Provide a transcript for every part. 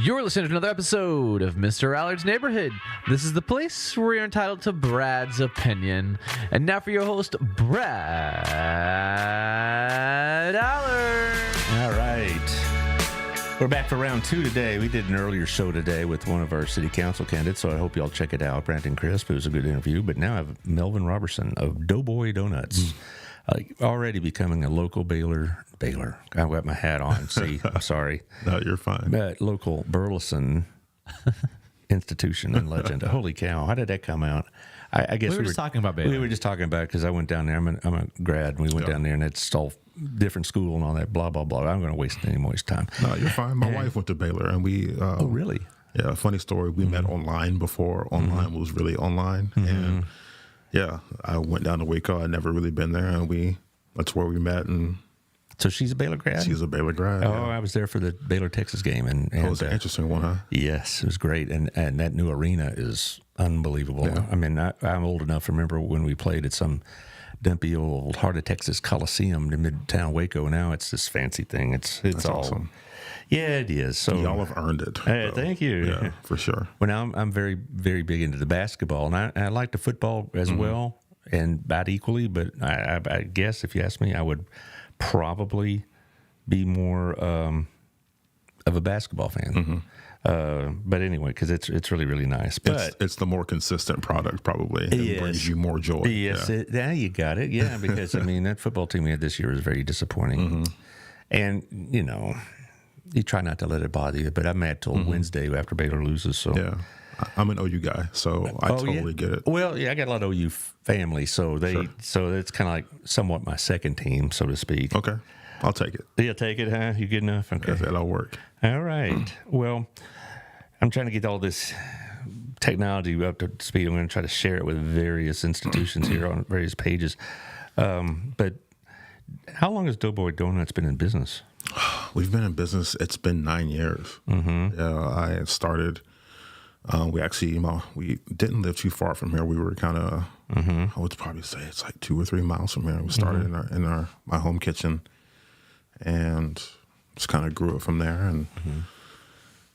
You're listening to another episode of Mr. Allard's Neighborhood. This is the place where you're entitled to Brad's opinion. And now for your host, Brad Allard. All right. We're back for round two today. We did an earlier show today with one of our city council candidates, so I hope y'all check it out. Brandon Crisp, it was a good interview. But now I have Melvin Robertson of Doughboy Donuts. Already becoming a local Baylor. I've got my hat on. See, I'm sorry. No, you're fine. Local Burleson institution and legend. Holy cow. How did that come out? I guess we were just talking about Baylor. We were just talking about it because I went down there. I'm a grad, and we went down there, and it's all different school and all that, blah, blah, blah. I'm going to waste any more time. No, you're fine. My wife went to Baylor, and we... oh, really? Yeah, funny story. We met online before online was really online. And, yeah, I went down to Waco. I'd never really been there, and that's where we met, and... So she's a Baylor grad? She's a Baylor grad. Oh, yeah. I was there for the Baylor-Texas game. And it was an interesting one, huh? Yes, it was great. And that new arena is unbelievable. Yeah. I mean, I'm old enough to remember when we played at some dumpy old Heart of Texas Coliseum in Midtown Waco. Now it's this fancy thing. It's That's all awesome. Yeah, it is. So y'all have earned it. Thank you. Yeah, for sure. Well, now I'm very, very big into the basketball, and I like the football as well, and about equally. But I guess if you ask me, I would probably be more of a basketball fan. But anyway, because it's really, really nice. But it's the more consistent product, probably. It brings you more joy. Yes, yeah. You got it. Yeah, because, I mean, that football team we had this year was very disappointing. And, you know, you try not to let it bother you, but I'm mad till Wednesday after Baylor loses. So yeah. I'm an OU guy, so I totally get it. Well, yeah, I got a lot of OU family, so so it's kind of like somewhat my second team, so to speak. Okay, I'll take it. You'll take it, huh? You good enough? Okay, that'll work. All right. Well, I'm trying to get all this technology up to speed. I'm going to try to share it with various institutions here on various pages. But how long has Doughboy Donuts been in business? We've been in business. It's been 9 years. I started. We actually, we didn't live too far from here. We were kind of, I would probably say it's like 2 or 3 miles from here. We started in my home kitchen, and just kind of grew it from there. And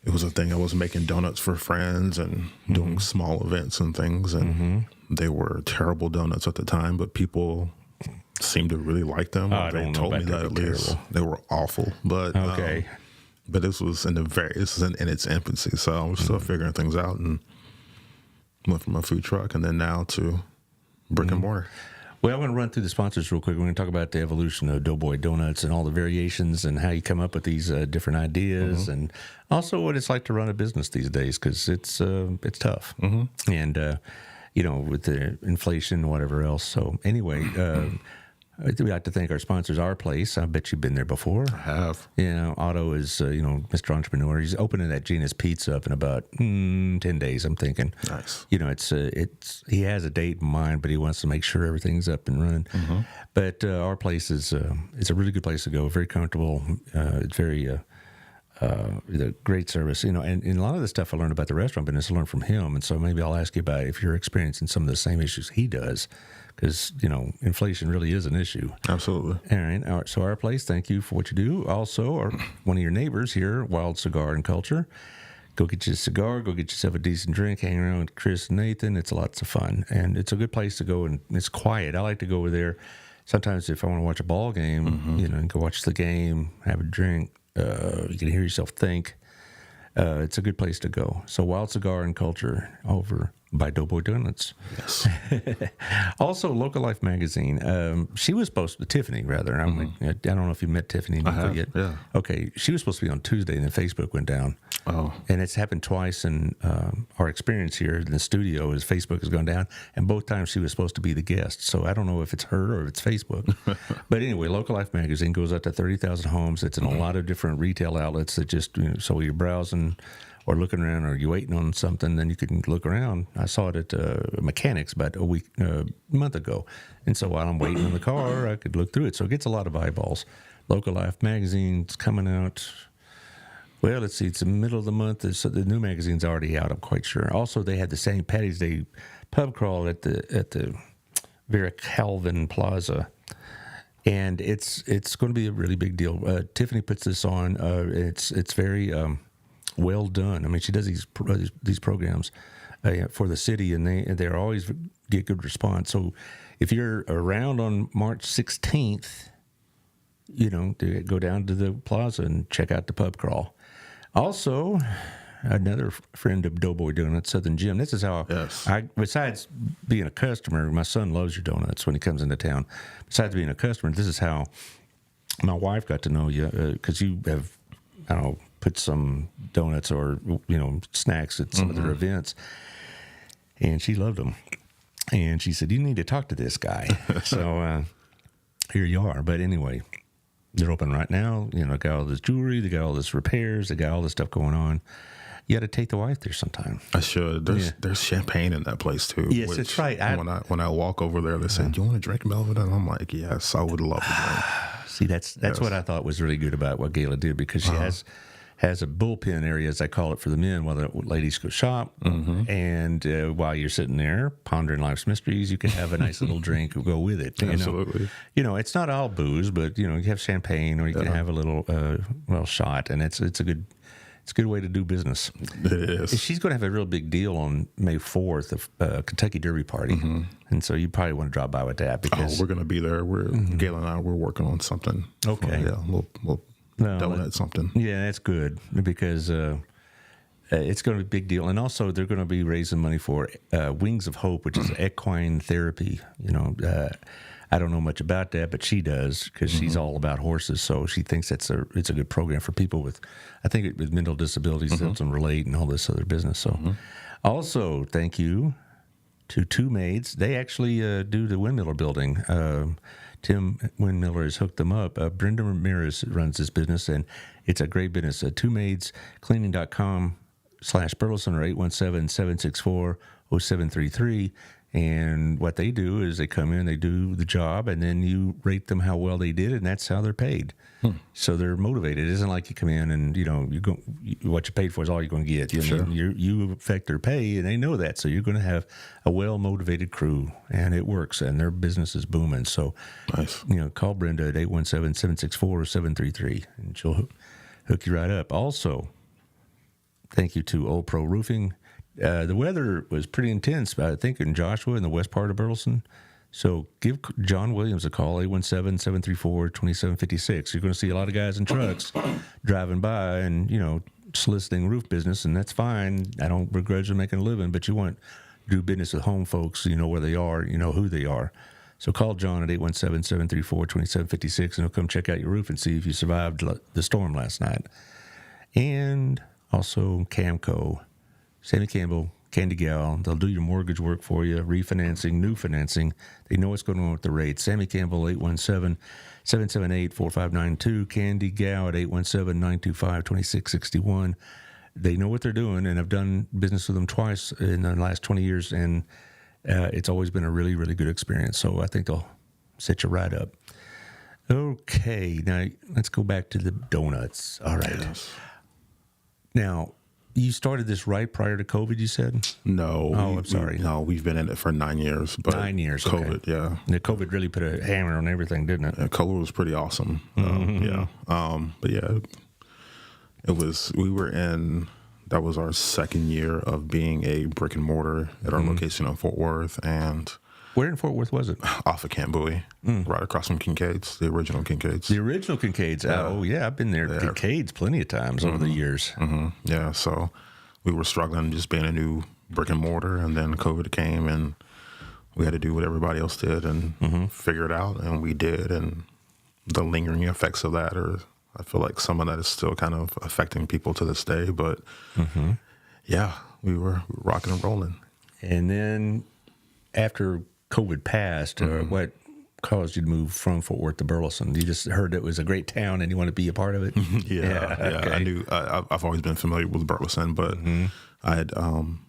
it was a thing. I was making donuts for friends and doing small events and things. And they were terrible donuts at the time, but people seemed to really like them. They told me that at least they were awful. But okay. But this was in its infancy, so I was still figuring things out, and went from a food truck and then now to brick and mortar. Well, I'm going to run through the sponsors real quick. We're going to talk about the evolution of Doughboy Donuts and all the variations and how you come up with these different ideas, and also what it's like to run a business these days, because it's tough, and you know, with the inflation and whatever else. So anyway. We like to thank our sponsors, Our Place. I bet you've been there before. I have. You know, Otto is, Mr. Entrepreneur. He's opening that Gina's Pizza up in about 10 days, I'm thinking. Nice. You know, he has a date in mind, but he wants to make sure everything's up and running. But Our Place is a really good place to go. Very comfortable. It's very the great service, you know, and a lot of the stuff I learned about the restaurant business I learned from him, and so maybe I'll ask you about if you're experiencing some of the same issues he does, because, you know, inflation really is an issue. Absolutely. All right. So Our Place, thank you for what you do. Also, one of your neighbors here, Wild Cigar and Culture. Go get you a cigar, go get yourself a decent drink, hang around with Chris and Nathan. It's lots of fun, and it's a good place to go, and it's quiet. I like to go over there sometimes if I want to watch a ball game, you know, go watch the game, have a drink. You can hear yourself think. It's a good place to go. So Wild Cigar and Culture over by Doughboy Donuts. Yes. Also, Local Life magazine. She was supposed to, Tiffany, rather. I don't know if you met Tiffany I have, yet. yeah. Okay, she was supposed to be on Tuesday, and then Facebook went down. Oh. And it's happened twice in our experience here in the studio is Facebook has gone down, and both times she was supposed to be the guest. So I don't know if it's her or if it's Facebook. But anyway, Local Life magazine goes out to 30,000 homes. It's in a lot of different retail outlets that just, you know, so you're browsing or looking around, or you're waiting on something, then you can look around. I saw it at Mechanics about a month ago. And so while I'm waiting in the car, I could look through it. So it gets a lot of eyeballs. Local Life magazine's coming out. Well, let's see, it's the middle of the month. So the new magazine's already out, I'm quite sure. Also, they had the St. Patty's Day pub crawl at the Vera Calvin Plaza. And it's going to be a really big deal. Tiffany puts this on. It's very well done. I mean, she does these programs for the city, and they're always get good response. So if you're around on March 16th, go down to the plaza and check out the pub crawl. Also, another friend of Doughboy Donuts, Southern Jim. This is how besides being a customer, my son loves your donuts when he comes into town. Besides being a customer, this is how my wife got to know you, because you have, I don't know, put some donuts or snacks at some of their events, and she loved them. And she said, "You need to talk to this guy." So here you are. But anyway, they're open right now. They got all this jewelry, they got all this repairs, they got all this stuff going on. You got to take the wife there sometime. I should. There's champagne in that place too. Yes, that's right. When I walk over there, they say, "Do you want to drink, Melvin?" And I'm like, "Yes, I would love to drink." See, that's what I thought was really good about what Gayla did, because she has a bullpen area, as I call it, for the men while the ladies go shop. And while you're sitting there pondering life's mysteries, you can have a nice little drink or go with it. Absolutely. It's not all booze, but you have champagne, or you can have a little shot, and it's a good way to do business. It is. She's going to have a real big deal on May 4th of Kentucky Derby Party, and so you probably want to drop by with that, because we're going to be there. Gayla and I, we're working on something. Okay. We'll donut something. Yeah, that's good, because it's going to be a big deal. And also, they're going to be raising money for Wings of Hope, which is equine therapy. I don't know much about that, but she does, because she's all about horses. So she thinks it's a good program for people with mental disabilities that can relate and all this other business. So also, thank you to Two Maids. They actually do the Windmiller building. Tim Windmiller has hooked them up. Brenda Ramirez runs this business, and it's a great business. twomaidscleaning.com/Burleson or 817-764-0733. And what they do is they come in, they do the job, and then you rate them how well they did, and that's how they're paid. So they're motivated. It isn't like you come in and what you paid for is all you're going to get. You affect their pay, and they know that. So you're going to have a well-motivated crew, and it works, and their business is booming. So nice. Call Brenda at 817-764-0733, and she'll hook you right up. Also, thank you to Old Pro Roofing. The weather was pretty intense, I think, in Joshua in the west part of Burleson. So give John Williams a call, 817-734-2756. You're going to see a lot of guys in trucks driving by and, soliciting roof business, and that's fine. I don't begrudge them making a living, but you want to do business with home folks, you know where they are, you know who they are. So call John at 817-734-2756, and he'll come check out your roof and see if you survived the storm last night. And also Camco. Sammy Campbell, Candy Gal, they'll do your mortgage work for you, refinancing, new financing. They know what's going on with the rates. Sammy Campbell, 817-778-4592. Candy Gal at 817-925-2661. They know what they're doing, and I've done business with them twice in the last 20 years, and it's always been a really, really good experience. So I think they'll set you right up. Okay, now let's go back to the donuts. All right. Yes. Now, you started this right prior to COVID, you said? No. Oh, I'm sorry. We've been in it for 9 years. But 9 years, COVID, okay. yeah. The COVID really put a hammer on everything, didn't it? Yeah, COVID was pretty awesome. Yeah. But yeah, that was our second year of being a brick and mortar at our location in Fort Worth. And where in Fort Worth was it? Off of Camp Bowie, right across from Kincaid's, the original Kincaid's. The original Kincaid's. Oh, yeah. I've been there at Kincaid's plenty of times over the years. Yeah, so we were struggling just being a new brick and mortar, and then COVID came, and we had to do what everybody else did and figure it out, and we did. And the lingering effects of that I feel like some of that is still kind of affecting people to this day. But, yeah, we were rocking and rolling. And then after COVID passed, what caused you to move from Fort Worth to Burleson? You just heard it was a great town and you want to be a part of it? Yeah. Okay. I knew. I've always been familiar with Burleson, but I had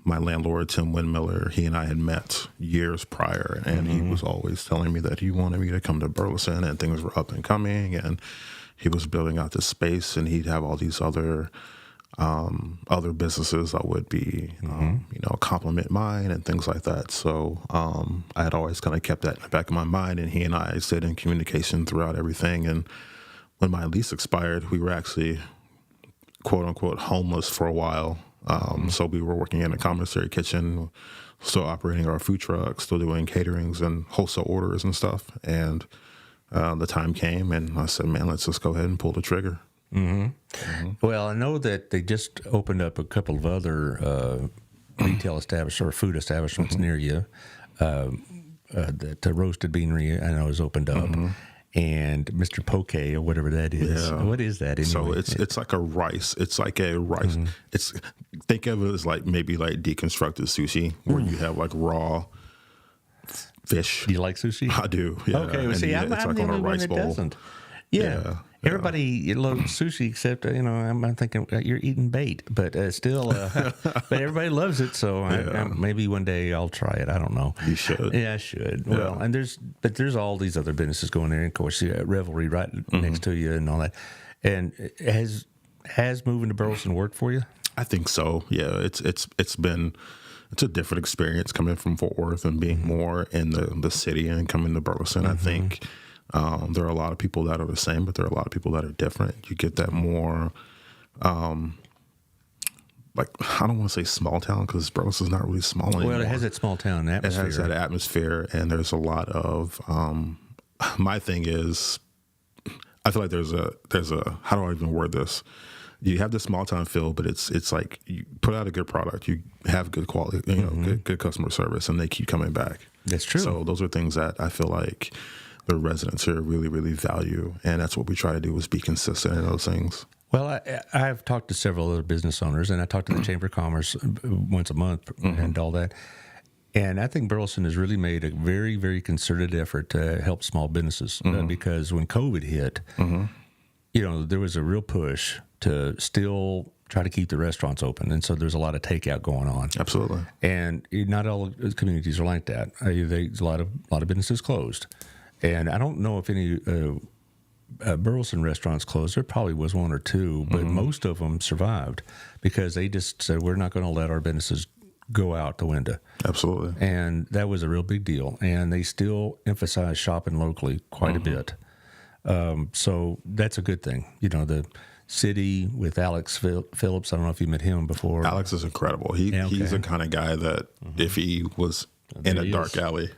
my landlord, Tim Windmiller, he and I had met years prior, and he was always telling me that he wanted me to come to Burleson, and things were up and coming, and he was building out this space, and he'd have all these other businesses that would be, complement mine and things like that. So I had always kind of kept that in the back of my mind, and he and I stayed in communication throughout everything. And when my lease expired, we were actually quote unquote homeless for a while. So we were working in a commissary kitchen, still operating our food truck, still doing caterings and wholesale orders and stuff. And the time came, and I said, "Man, let's just go ahead and pull the trigger." Well, I know that they just opened up a couple of other retail establishments or food establishments near you. The Roasted Beanery, I know, is opened up. And Mr. Poke, or whatever that is. Yeah. What is that anyway? So it's like a rice. It's like a rice. It's think of it as like maybe like deconstructed sushi, where you have like raw fish. Do you like sushi? I do. Yeah. Okay, well, And see, yeah, I'm it's like the on a only one rice that bowl. doesn't. Yeah. Everybody loves sushi except, I'm thinking you're eating bait, but still, but everybody loves it. So maybe one day I'll try it. I don't know. You should. Yeah, I should. Well, and there's all these other businesses going there. And of course, you got Revelry right next to you and all that. And has moving to Burleson worked for you? I think so. Yeah, it's a different experience coming from Fort Worth and being more in the city and coming to Burleson. I think there are a lot of people that are the same, but there are a lot of people that are different. You get that more, like, I don't want to say small town, because Burleson's not really small anymore. Well, it has that small town atmosphere. It has that atmosphere, and there's a lot of. My thing is, I feel like there's a. How do I even word this? You have the small town feel, but it's like you put out a good product, you have good quality, good customer service, and they keep coming back. That's true. So those are things that I feel like the residents here really, really value, and that's what we try to do, is be consistent in those things. Well, I've talked to several other business owners, and I talk to the Chamber of Commerce once a month and all that. And I think Burleson has really made a very, very concerted effort to help small businesses because when COVID hit, there was a real push to still try to keep the restaurants open. And so there's a lot of takeout going on. Absolutely. And not all communities are like that. There's a lot of businesses closed. And I don't know if any Burleson restaurants closed. There probably was one or two, but most of them survived because they just said, we're not going to let our businesses go out the window. Absolutely. And that was a real big deal. And they still emphasize shopping locally quite a bit. So that's a good thing. The city with Alex Phillips, I don't know if you met him before. Alex is incredible. He's the kind of guy that if he was in a dark alley,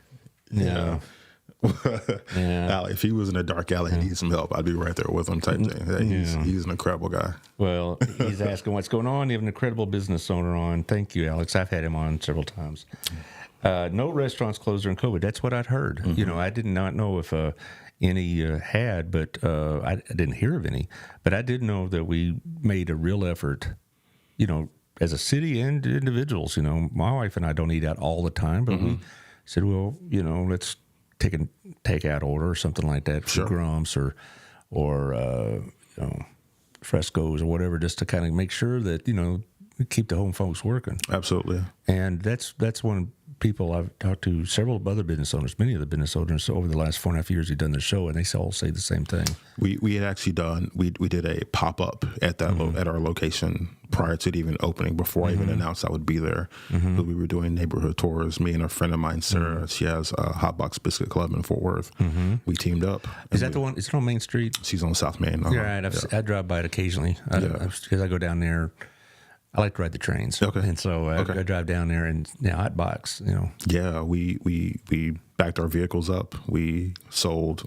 alley, if he was in a dark alley and needed some help, I'd be right there with him type thing. He's an incredible guy. Well, he's asking what's going on. You have an incredible business owner on. Thank you, Alex. I've had him on several times. No restaurants closed during COVID. That's what I'd heard. I did not know if any had, but I didn't hear of any. But I did know that we made a real effort, as a city and individuals. My wife and I don't eat out all the time, but we said, well, let's take a takeout order or something like that for Grumps or Frescoes or whatever, just to kind of make sure that we keep the home folks working. Absolutely. And that's one people I've talked to, several other business owners, many of the business owners over the last 4.5 years who've done the show, and they all say the same thing. We had actually done, we did a pop-up at that at our location prior to it even opening, before I even announced I would be there. But we were doing neighborhood tours. Me and a friend of mine, Sarah, she has a Hot Box Biscuit Club in Fort Worth. We teamed up. Is that the one? Is it on Main Street? She's on South Main. Yeah, right. I drive by it occasionally because I go down there. I like to ride the trains. Okay. And so I drive down there and Hot Box, Yeah, we backed our vehicles up. She sold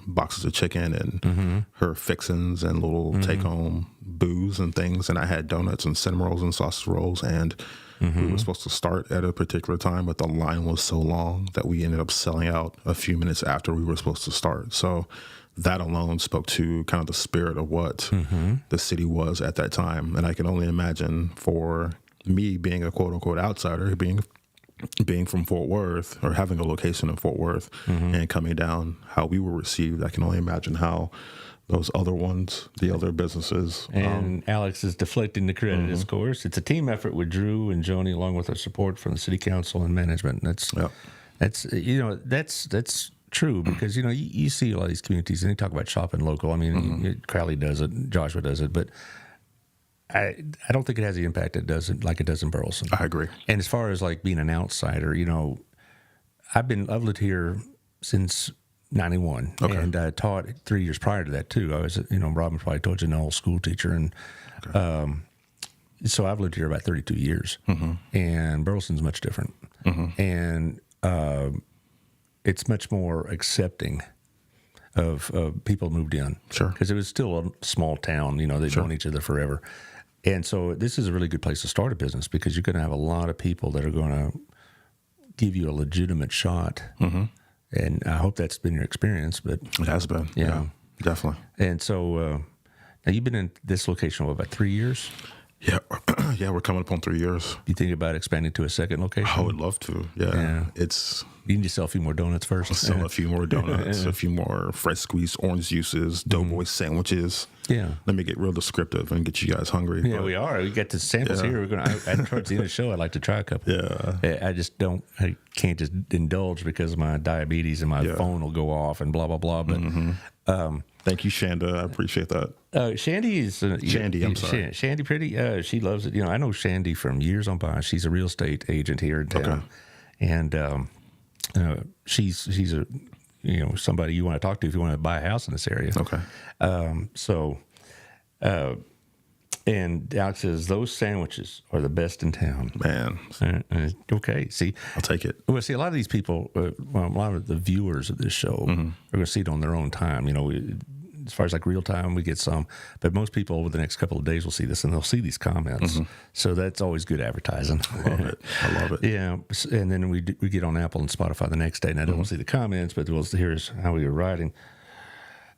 boxes of chicken and her fixins and little take-home booze and things. And I had donuts and cinnamon rolls and sausage rolls. And we were supposed to start at a particular time, but the line was so long that we ended up selling out a few minutes after we were supposed to start. So that alone spoke to kind of the spirit of what the city was at that time. And I can only imagine for me being a quote unquote outsider, being from Fort Worth or having a location in Fort Worth and coming down, how we were received. I can only imagine how those other ones, the other businesses. And Alex is deflecting the credit, of course. It's a team effort with Drew and Joni, along with our support from the city council and management. That's true, because you see a lot of these communities and they talk about shopping local. I mean, Crowley does it, Joshua does it, but I don't think it has the impact it does in Burleson. I agree. And as far as like being an outsider, I've lived here since 91, and I taught 3 years prior to that too. I was, Robin probably told you, an old school teacher, and so I've lived here about 32 years, and Burleson's much different, and it's much more accepting of people moved in, Sure, because it was still a small town. They've known each other forever, and so this is a really good place to start a business because you're going to have a lot of people that are going to give you a legitimate shot. And I hope that's been your experience, but it has been. Yeah, definitely. And so now you've been in this location for about 3 years. Yeah, yeah, we're coming up on 3 years. You think about expanding to a second location? I would love to. Yeah. It's you need to sell a few more donuts first. Sell a few more donuts, a few more fresh squeezed orange juices, Doughboy sandwiches. Yeah. Let me get real descriptive and get you guys hungry. Yeah, we are. We got the samples here. We're gonna. Towards the end of the show, I'd like to try a couple. Yeah. I just don't. I can't just indulge because of my diabetes and my phone will go off and blah blah blah. But thank you, Shanda. I appreciate that. Shandy is Shandy. I'm sorry. Shandy Pretty. She loves it. I know Shandy from years on by. She's a real estate agent here in town, and she's a somebody you want to talk to if you want to buy a house in this area. Okay. And Alex says those sandwiches are the best in town. Man. Okay. See, I'll take it. Well, see, a lot of these people, a lot of the viewers of this show are going to see it on their own time. As far as like real time, we get some, but most people over the next couple of days will see this and they'll see these comments. So that's always good advertising. I love it. I love it. Yeah. And then we get on Apple and Spotify the next day, and I don't see the comments, but here's how we were writing.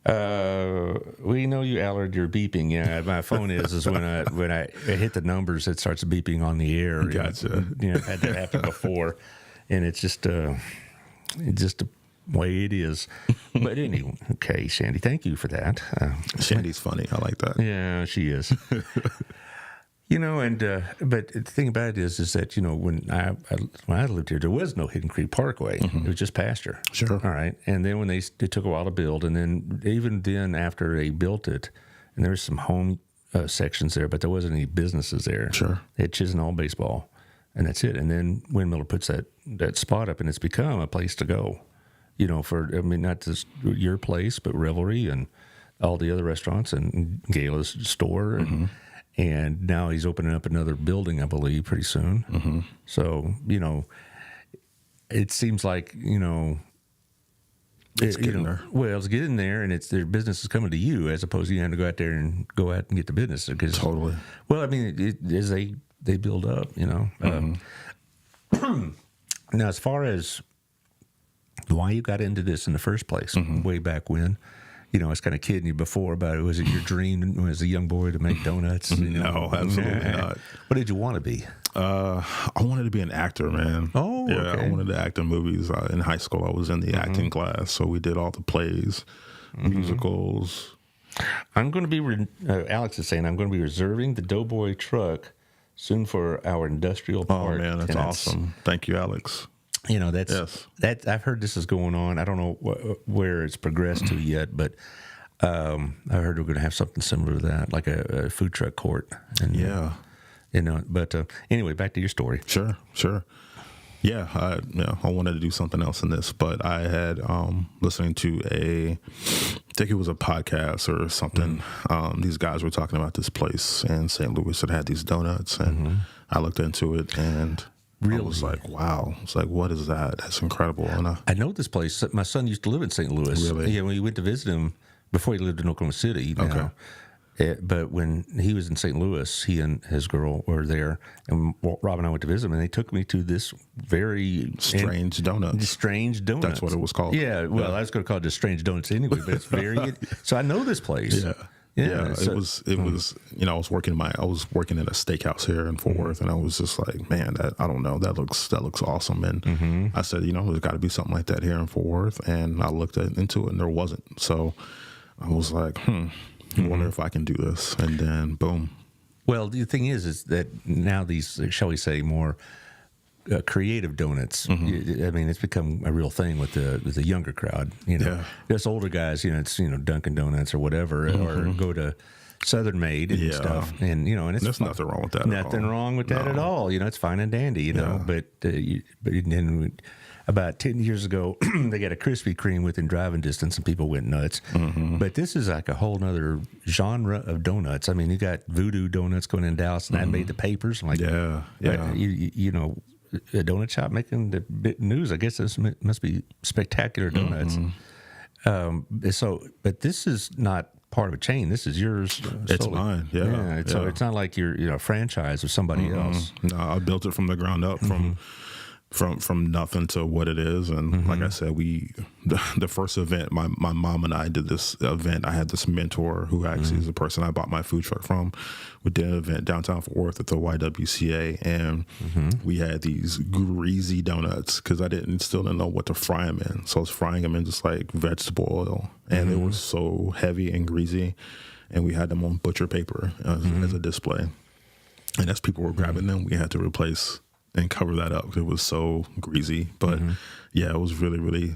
We know you, Allard. You're beeping. Yeah, my phone is when I hit the numbers, it starts beeping on the air. Gotcha. I've had that happen before, and it's just the way it is. But anyway, okay, Shandy, thank you for that. Shandy's funny. I like that. Yeah, she is. But the thing about it is that when I lived here, there was no Hidden Creek Parkway. It was just pasture. Sure. All right. And then when it took a while to build, and then even then after they built it, and there was some home sections there, but there wasn't any businesses there. Sure. They had Chisenhall baseball, and that's it. And then Windmiller puts that spot up, and it's become a place to go. Not just your place, but Revelry and all the other restaurants and Gala's store. And now he's opening up another building, I believe, pretty soon. So, it seems like, it's getting there. Well, it's getting there, and their business is coming to you as opposed to you having to go out there and get the business. Totally. Well, I mean, as they build up, Now, as far as why you got into this in the first place, way back when, I was kind of kidding you before about it. Was it your dream as a young boy to make donuts? No, absolutely not. What did you want to be? I wanted to be an actor, man. Oh, yeah. okay. I wanted to act in movies. In high school, I was in the acting class, so we did all the plays, musicals. I'm going to be. Alex is saying I'm going to be reserving the Doughboy truck soon for our industrial park. Oh man, that's awesome! Thank you, Alex. That I've heard this is going on. I don't know where it's progressed to yet, but I heard we're going to have something similar to that, like a food truck court. And, But anyway, back to your story. Sure. Yeah, I wanted to do something else in this, but I had listening to I think it was a podcast or something. These guys were talking about this place in St. Louis that had these donuts, and I looked into it and. Really? I was like, wow. It's like, what is that? That's incredible. And I know this place. My son used to live in St. Louis. Really? Yeah, when we went to visit him before he lived in Oklahoma City. Now. Okay. But when he was in St. Louis, he and his girl were there, and Rob and I went to visit him, and they took me to this very strange donuts. Strange donuts. That's what it was called. Yeah. Well, I was going to call it just strange donuts anyway, but it's very. So I know this place. Yeah. Yeah, it was. I was working at a steakhouse here in Fort Worth, and I was just like, man, I don't know, that looks awesome. And I said, there's got to be something like that here in Fort Worth. And I looked into it, and there wasn't. So I was like, I wonder if I can do this. And then boom. Well, the thing is that now these, shall we say, more creative donuts. I mean, it's become a real thing with the younger crowd. Us older guys, it's Dunkin' Donuts or whatever, or go to Southern Made and stuff. And and it's there's nothing wrong with that. Nothing wrong with that at all. It's fine and dandy. But then about 10 years ago, they got a Krispy Kreme within driving distance, and people went nuts. But this is like a whole nother genre of donuts. I mean, you got Voodoo Donuts going in Dallas, and that made the papers. I'm like, Yeah. you know, a donut shop making the big news. I guess this must be spectacular donuts. But this is not part of a chain. This is yours. It's solely. mine. Yeah. So it's not like you're a franchise of somebody else. No, I built it from the ground up, from nothing to what it is. And like I said, the first event, my mom and I did this event. I had this mentor who actually is the person I bought my food truck from. We did an event downtown Fort Worth at the YWCA, and we had these greasy donuts because I still didn't know what to fry them in. So I was frying them in just like vegetable oil, and they were so heavy and greasy. And we had them on butcher paper as a display. And as people were grabbing them, we had to replace and cover that up because it was so greasy. But yeah, it was really, really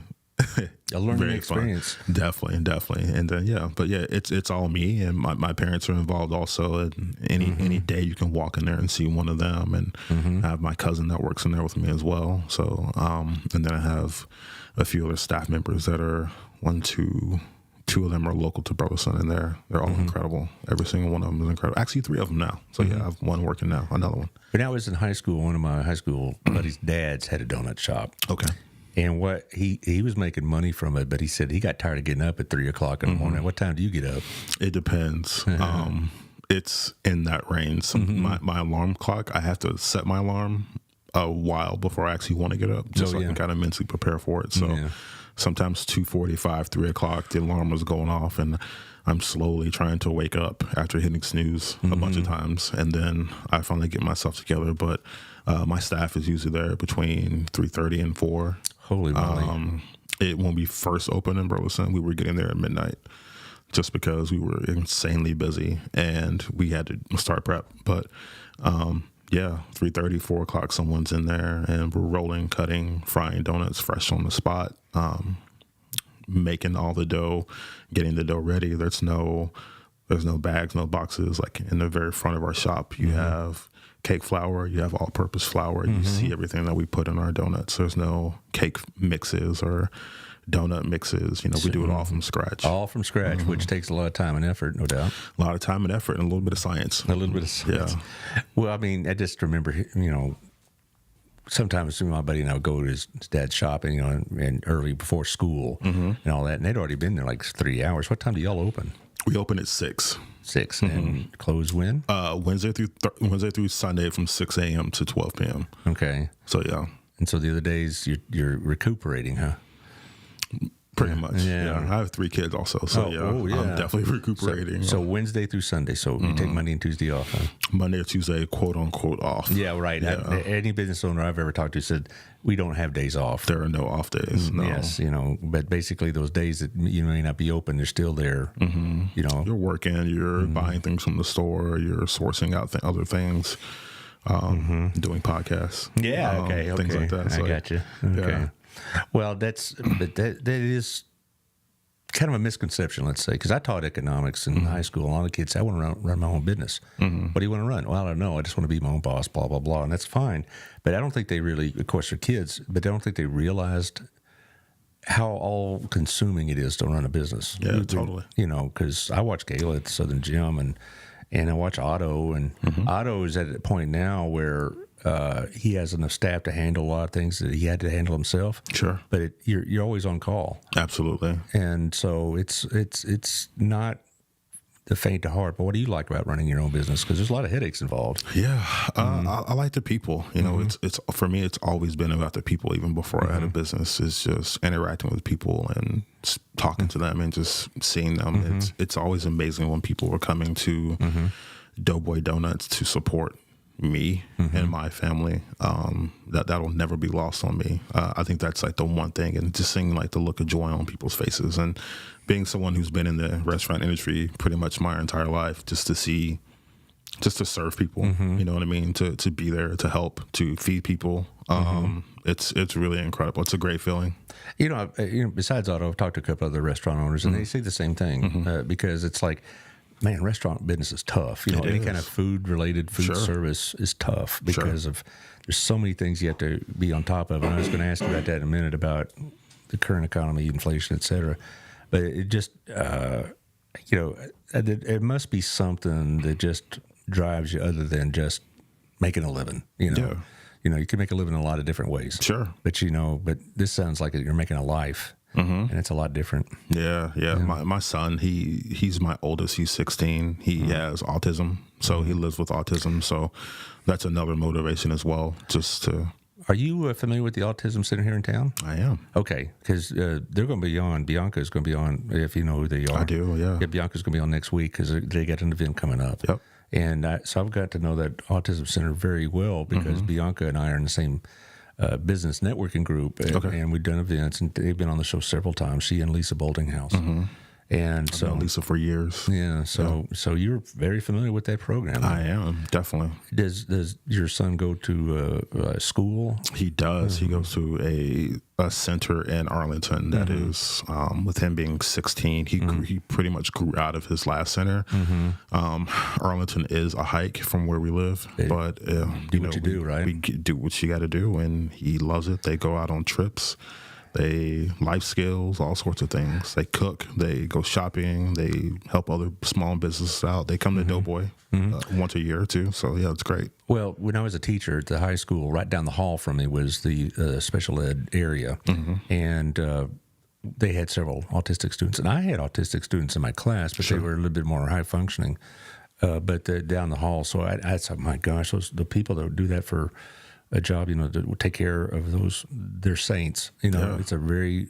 A learning very experience. fun. Definitely. And then it's all me, and my parents are involved also. And any day you can walk in there and see one of them, and I have my cousin that works in there with me as well. So and then I have a few other staff members that are two of them are local to Burleson, and they're all incredible. Every single one of them is incredible. Actually, 3 of them now. So yeah, I have one working now, another one. When I was in high school, one of my high school buddies' dads had a donut shop. Okay. And what he was making money from it, but he said he got tired of getting up at 3 o'clock in the morning. What time do you get up? It depends. It's in that range. My alarm clock, I have to set my alarm a while before I actually want to get up, just so I can kind of mentally prepare for it. So sometimes 2:45, 3 o'clock, the alarm was going off, and I'm slowly trying to wake up after hitting snooze a bunch of times, and then I finally get myself together. But my staff is usually there between 3:30 and 4. Holy moly. When we first opened in Burleson, we were getting there at midnight just because we were insanely busy and we had to start prep. But 3:30, 4 o'clock, someone's in there, and we're rolling, cutting, frying donuts fresh on the spot, making all the dough, getting the dough ready. There's no bags, no boxes. Like in the very front of our shop, you have cake flour, you have all-purpose flour. You see everything that we put in our donuts. There's no cake mixes or donut mixes. We do it all from scratch. All from scratch, which takes a lot of time and effort, no doubt. A lot of time and effort and a little bit of science. A little bit of science. Yeah. Well, I mean, I just remember, sometimes my buddy and I would go to his dad's shop, and early before school and all that, and they'd already been there like 3 hours. What time do y'all open? We open at 6. 6 and close when? Wednesday through Sunday from 6 a.m. to 12 p.m. Okay. So yeah. And so the other days you're recuperating, huh? Pretty much. Yeah. I have 3 kids also. So I'm definitely recuperating. So Wednesday through Sunday. So you take Monday and Tuesday off, huh? Monday or Tuesday, quote unquote, off. Yeah, right. Yeah. Any business owner I've ever talked to said we don't have days off. There are no off days. No. Yes, but basically those days that you may not be open, they're still there. You're working, you're buying things from the store, you're sourcing out other things, doing podcasts. Yeah, okay. Things like that. So, I got you. Okay. Yeah. Well, that is kind of a misconception, let's say, because I taught economics in high school. A lot of kids say, I want to run my own business. What do you want to run? Well, I don't know. I just want to be my own boss, blah, blah, blah. And that's fine. But I don't think they really, of course, they're kids, but I don't think they realized how all-consuming it is to run a business. Yeah, totally. Because I watch Gala at Southern Gym, and I watch Otto, and Otto is at a point now where he has enough staff to handle a lot of things that he had to handle himself. Sure. But you're always on call. Absolutely. And so it's not the faint of heart. But what do you like about running your own business? Because there's a lot of headaches involved. Yeah. I like the people. It's for me, it's always been about the people. Even before I had a business, it's just interacting with people and talking to them and just seeing them. It's always amazing when people are coming to Doughboy Donuts to support me and my family. That'll never be lost on me. I think that's like the one thing, and just seeing like the look of joy on people's faces, and being someone who's been in the restaurant industry pretty much my entire life, just to serve people, you know what I mean? To be there, to help, to feed people. It's really incredible. It's a great feeling. Besides Otto, I've talked to a couple other restaurant owners, and they say the same thing, because it's like, man, restaurant business is tough. You know, any kind of food related food service is tough because of there's so many things you have to be on top of. And I was going to ask you about that in a minute about the current economy, inflation, et cetera. But it just, you know, it must be something that just drives you other than just making a living. You know, you know, you can make a living in a lot of different ways. Sure, but you know, but this sounds like you're making a life. And it's a lot different. Yeah. My son, he's my oldest. He's 16. He has autism, so he lives with autism. So that's another motivation as well. Just to. Are you familiar with the Autism Center here in town? I am. Okay, because they're going to be on. Bianca's going to be on. If you know who they are, I do. Yeah. Yeah, Bianca's going to be on next week because they got an event coming up. Yep. And so I've got to know that Autism Center very well because Bianca and I are in the same business networking group, and we've done events, and they've been on the show several times. She and Lisa Boltinghouse, and I've known Lisa for years. Yeah, so you're very familiar with that program. I am, definitely. Does your son go to school? He does. He goes to a center in Arlington that is, with him being 16, he pretty much grew out of his last center. Arlington is a hike from where we live, but do what you do, right? We do what you got to do, and he loves it. They go out on trips. They life skills, all sorts of things. They cook, they go shopping, they help other small businesses out. They come to Doughboy once a year or two. So, yeah, it's great. Well, when I was a teacher at the high school, right down the hall from me was the special ed area. And they had several autistic students. And I had autistic students in my class, but they were a little bit more high functioning. But down the hall, so I thought, my gosh, the people that would do that for a job, you know, that would take care of they're saints. You know, it's a very,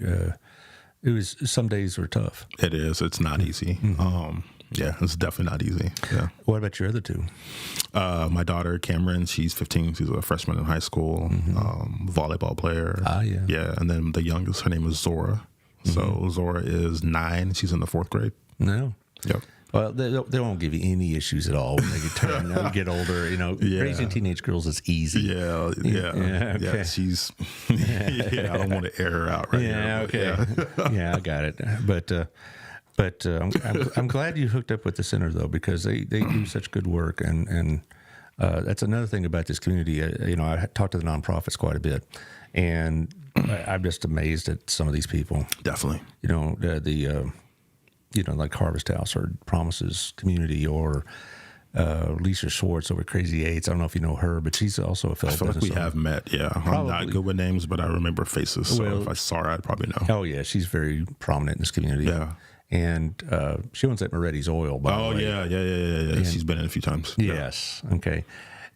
it was, some days were tough. It is. It's not easy. Yeah, it's definitely not easy. Yeah. What about your other two? My daughter, Cameron, she's 15. She's a freshman in high school, volleyball player. Yeah. Yeah. And then the youngest, her name is Zora. So Zora is 9. She's in the 4th grade. No. Yep. Well, they won't give you any issues at all when they get older. You know, raising teenage girls is easy. Yeah. Okay. She's. I don't want to air her out right now. Okay. Yeah, I got it. But I'm glad you hooked up with the center though, because they do such good work, and that's another thing about this community. You know, I talk to the nonprofits quite a bit, and I'm just amazed at some of these people. Definitely. You know, you know, like Harvest House or Promises Community or Lisa Schwartz over Crazy Eights. I don't know if you know her, but she's also a fellow. I feel like we have met. Yeah, Probably. I'm not good with names, but I remember faces. So if I saw her, I'd probably know. Oh yeah, she's very prominent in this community. Yeah, and she owns that Moretti's Oil. By the way. Yeah. She's been in a few times. Yes. Yeah. Okay.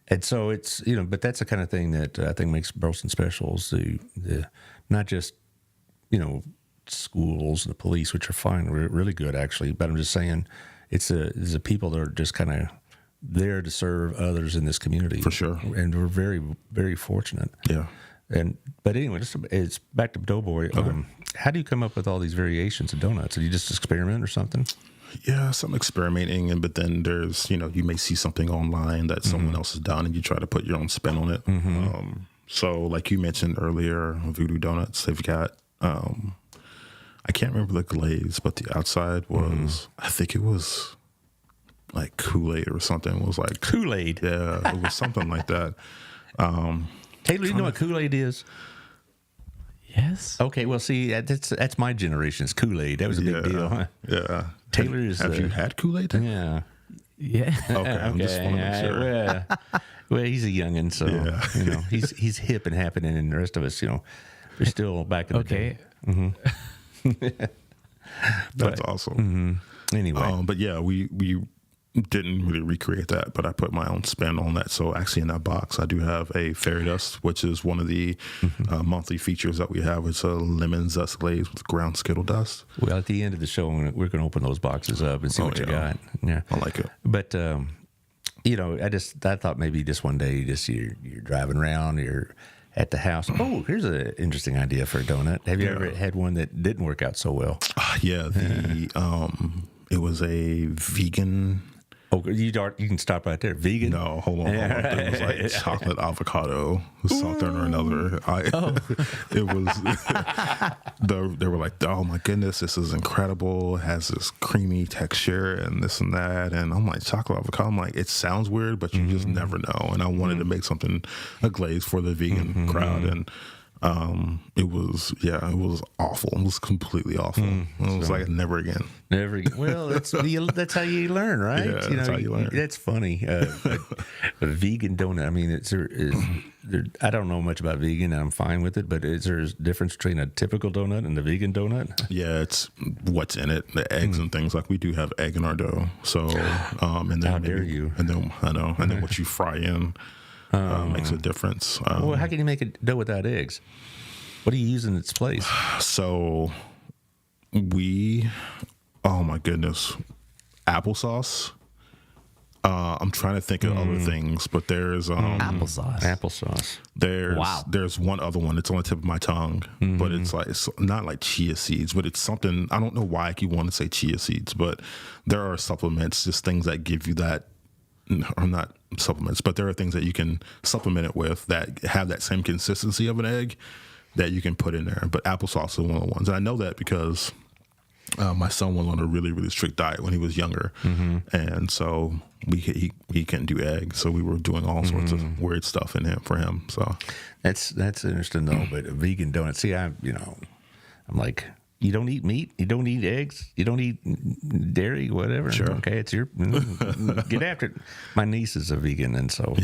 And so it's, you know, but that's the kind of thing that I think makes Burleson special is the not just, you know, schools and the police, which are fine, really good actually, but I'm just saying it's the people that are just kind of there to serve others in this community. For sure. And we're very, very fortunate. Yeah. But anyway, it's back to Doughboy. Okay. How do you come up with all these variations of donuts? Do you just experiment or something? Yeah, some experimenting, but then there's, you know, you may see something online that someone else has done and you try to put your own spin on it. So like you mentioned earlier, Voodoo Donuts, they've got, I can't remember the glaze, but the outside was, I think it was like Kool-Aid or something. It was like Kool-Aid. Yeah, it was something like that. Taylor, you know what Kool-Aid is? Yes. Okay, well, see, that's my generation's Kool-Aid. That was a big deal, huh? Yeah. Taylor is. Have you had Kool-Aid? Yeah. Yeah. Okay, I'm just want to make sure. Well, he's a youngin', so you know he's hip and happening, and the rest of us, you know, we're still back in the day. That's awesome. Anyway, but yeah, we didn't really recreate that, but I put my own spin on that. So actually in that box, I do have a fairy dust, which is one of the monthly features that we have. It's a lemon zest glaze with ground Skittle dust. Well, at the end of the show, we're going to open those boxes up and see what you got. Yeah, I like it. But you know, I thought maybe just one day, you're driving around, you're at the house. Oh, here's an interesting idea for a donut. Have you ever had one that didn't work out so well? Yeah, it was a vegan Oh, you can stop right there. Vegan? No, hold on. It was like chocolate avocado, something or another. It was. They were like, oh my goodness, this is incredible. It has this creamy texture and this and that. And I'm like, chocolate avocado. I'm like, it sounds weird, but you just never know. And I wanted to make something, a glaze for the vegan crowd, and it was awful. It was completely awful. It was like never again. Never again. Well, that's how you learn, right? Yeah, that's how you learn. That's funny. A vegan donut. I mean, I don't know much about vegan, and I'm fine with it. But is there a difference between a typical donut and a vegan donut? Yeah, it's what's in it, the eggs and things. Like we do have egg in our dough. So, and then how dare you? And then I know, and then what you fry in. Makes a difference. Well, how can you make a dough without eggs? What do you use in its place? So oh my goodness, applesauce. I'm trying to think of other things, but there's Applesauce. There's one other one. It's on the tip of my tongue, but it's not like chia seeds, but it's something. I don't know why I keep wanting to say chia seeds, but there are supplements, just things that give you that. Or not supplements, but there are things that you can supplement it with that have that same consistency of an egg that you can put in there. But applesauce is one of the ones. And I know that because my son was on a really, really strict diet when he was younger. And so he couldn't do eggs. So we were doing all sorts of weird stuff for him. So that's interesting though. But a vegan donut, see, I'm like, you don't eat meat, you don't eat eggs, you don't eat dairy, whatever. Sure. Okay, it's your get after it. My niece is a vegan, and so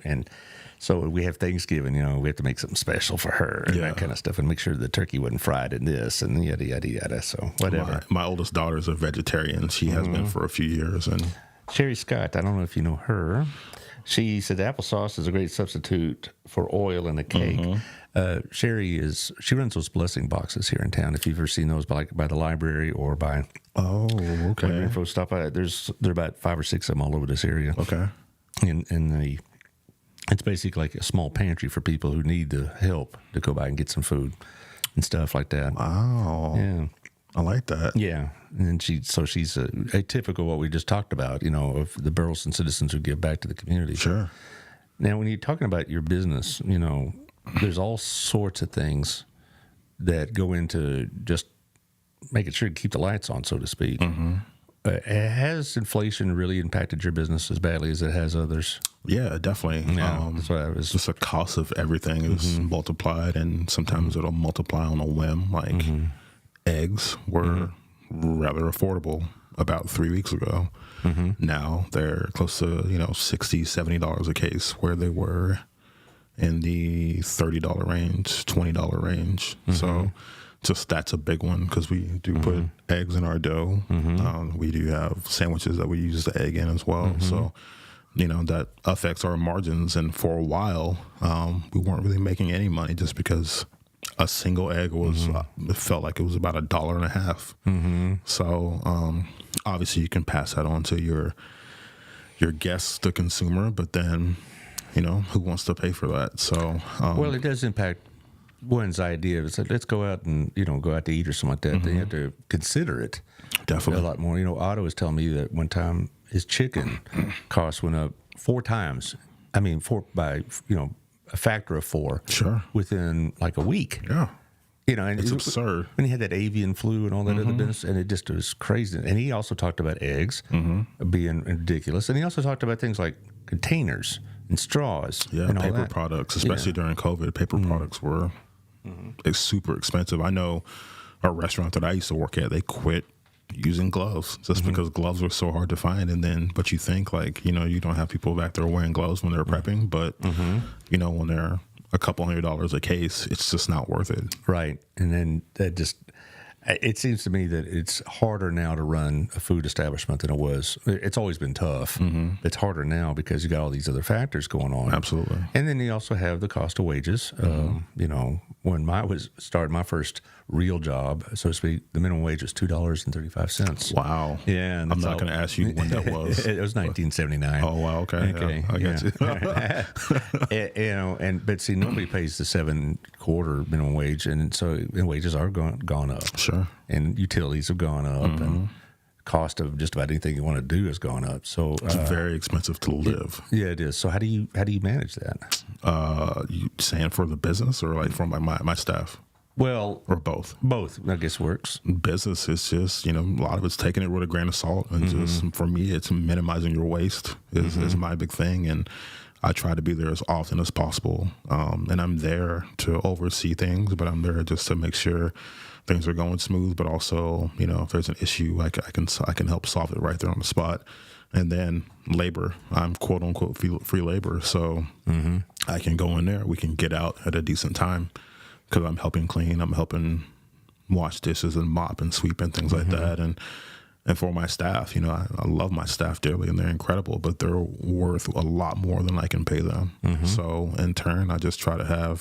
and so we have Thanksgiving. We have to make something special for her and that kind of stuff, and make sure the turkey wasn't fried in this and yada yada yada. So whatever. My oldest daughter is a vegetarian. She has been for a few years, and Sherry Scott. I don't know if you know her. She said applesauce is a great substitute for oil in a cake. Sherry she runs those blessing boxes here in town. If you've ever seen those by the library or by info stop by, there are about 5 or 6 of them all over this area. Okay, and it's basically like a small pantry for people who need the help to go by and get some food and stuff like that. Wow, yeah. I like that. Yeah, and she's a typical what we just talked about, of the Burleson citizens who give back to the community. Sure. Now, when you're talking about your business, there's all sorts of things that go into just making sure to keep the lights on, so to speak. Has inflation really impacted your business as badly as it has others? Yeah, definitely. Yeah, that's what I was. Just the cost of everything is multiplied, and sometimes it'll multiply on a whim. Like eggs were rather affordable about 3 weeks ago. Now they're close to $60, $70 a case, where they were in the $30 range, $20 range. So just that's a big one, because we do put eggs in our dough. We do have sandwiches that we use the egg in as well. So, that affects our margins. And for a while, we weren't really making any money just because a single egg was, it felt like it was about $1.50. So obviously you can pass that on to your guests, the consumer, but then, who wants to pay for that? So, well, it does impact one's idea. It's like, let's go out and, go out to eat or something like that. Then you have to consider it definitely a lot more. Otto was telling me that one time his chicken cost went up 4 times. I mean, by a factor of 4. Sure. Within like a week. Yeah. And it's absurd. When he had that avian flu and all that other business, and it just was crazy. And he also talked about eggs being ridiculous. And he also talked about things like containers and straws. Yeah, and all paper that. products, especially during COVID. Paper products were super expensive. I know a restaurant that I used to work at, they quit using gloves just because gloves were so hard to find. And then, but you think you don't have people back there wearing gloves when they're prepping, but when they're a couple $100 a case, it's just not worth it. Right. And then it seems to me that it's harder now to run a food establishment than it was. It's always been tough. It's harder now because you got all these other factors going on. Absolutely. And then you also have the cost of wages. When I started my first real job, so to speak, the minimum wage was $2.35. Wow. Yeah. And I'm not going to ask you when that was. It was 1979. Oh, wow. Okay. Yeah, I got you. But see, nobody pays the 7.25 minimum wage, and so wages are gone up. Sure. And utilities have gone up, and cost of just about anything you want to do has gone up. So It's very expensive to live. yeah, it is. So how do you manage that? You saying for the business or like for my staff Well, or both? both, I guess, works. Business is just, a lot of it's taking it with a grain of salt, and just for me, it's minimizing your waste is my big thing, and I try to be there as often as possible. And I'm there to oversee things, but I'm there just to make sure things are going smooth. But also, if there's an issue, I can help solve it right there on the spot. And then labor, I'm quote unquote free labor, so I can go in there. We can get out at a decent time because I'm helping clean, I'm helping wash dishes and mop and sweep and things like that. And for my staff, I love my staff dearly and they're incredible, but they're worth a lot more than I can pay them. So in turn, I just try to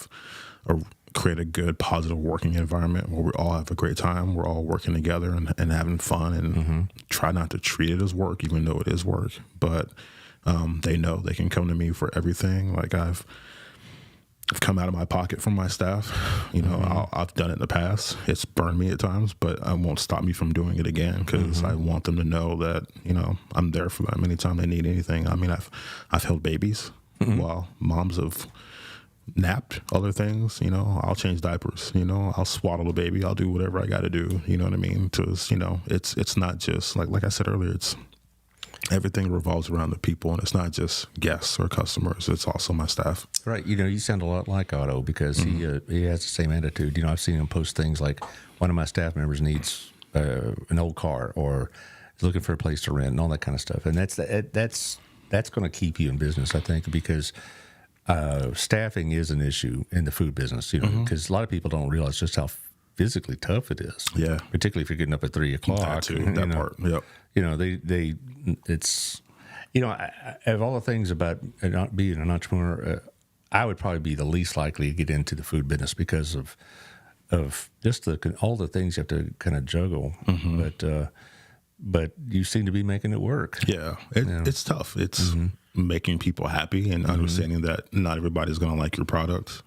create a good, positive working environment where we all have a great time. We're all working together and having fun, and try not to treat it as work, even though it is work. But they know they can come to me for everything. Like I've come out of my pocket from my staff. I've done it in the past. It's burned me at times, but it won't stop me from doing it again because I want them to know that, I'm there for them anytime they need anything. I mean, I've held babies while moms have napped other things. I'll change diapers, I'll swaddle the baby. I'll do whatever I got to do. You know what I mean? Because, it's not just like I said earlier, it's everything revolves around the people, and it's not just guests or customers. It's also my staff. Right. You sound a lot like Otto because he has the same attitude. I've seen him post things like one of my staff members needs an old car or is looking for a place to rent and all that kind of stuff. And that's going to keep you in business, I think, because staffing is an issue in the food business, because a lot of people don't realize just how physically tough it is. Yeah. Particularly if you're getting up at 3 o'clock. That too, that part. Yep. It's, of all the things about not being an entrepreneur, I would probably be the least likely to get into the food business because of just all the things you have to kind of juggle. But you seem to be making it work. Yeah. It's tough. It's making people happy and understanding that not everybody's going to like your product.